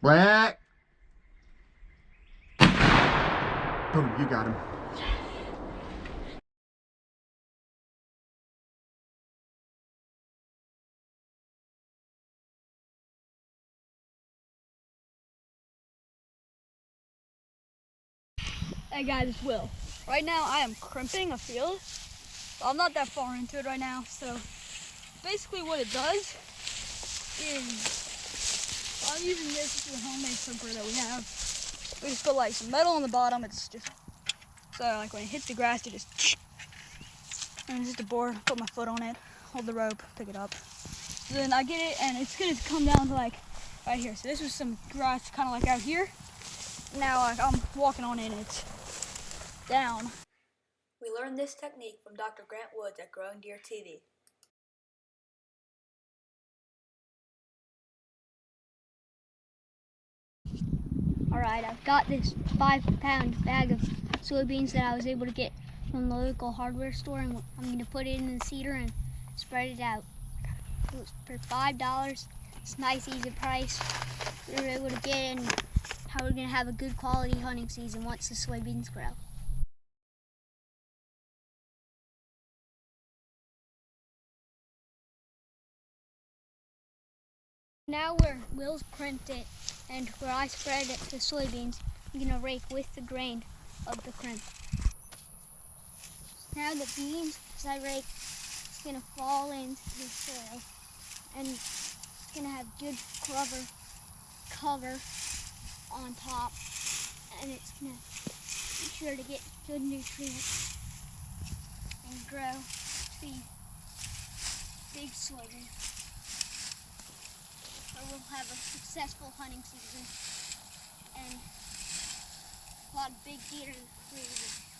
Black. Boom, you got him. Hey guys, it's Will. Right now I am crimping a field. I'm not that far into it right now, so basically what it does is I'm using this is a homemade crimper that we have. We just put like some metal on the bottom. It's just so like when it hits the grass, it just and it's just a board. Put my foot on it, hold the rope, pick it up. So then I get it, and it's gonna come down to like right here. So this was some grass, kind of like out here. Now like, I'm walking on it, and it's down. We learned this technique from Dr. Grant Woods at Growing Deer TV. Alright, I've got this 5-pound bag of soybeans that I was able to get from the local hardware store, and I'm going to put it in the seeder and spread it out. It was for $5. It's a nice, easy price. We were able to get in how we're going to have a good quality hunting season once the soybeans grow. Now where Will's crimped it and where I spread it the soybeans, I'm going to rake with the grain of the crimp. Now the beans, as I rake, it's going to fall into the soil, and it's going to have good cover on top, and it's going to be sure to get good nutrients and grow to be big soybeans. Or we'll have a successful hunting season and a lot of big deer in the freezer.